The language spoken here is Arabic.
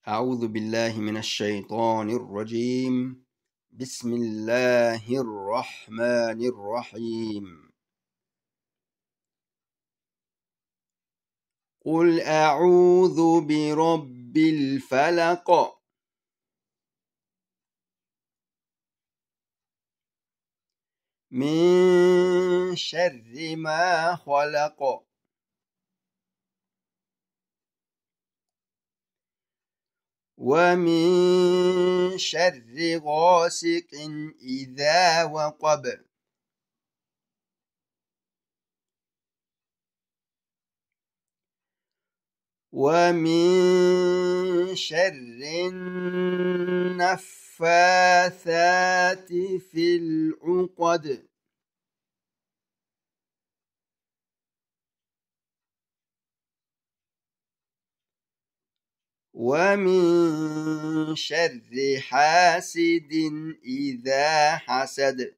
أعوذ بالله من الشيطان الرجيم. بسم الله الرحمن الرحيم. قل أعوذ برب الفلق من شر ما خلق ومن شر غاسق إذا وقب ومن شر النفاثات في العقد ومن شر حاسد إذا حسد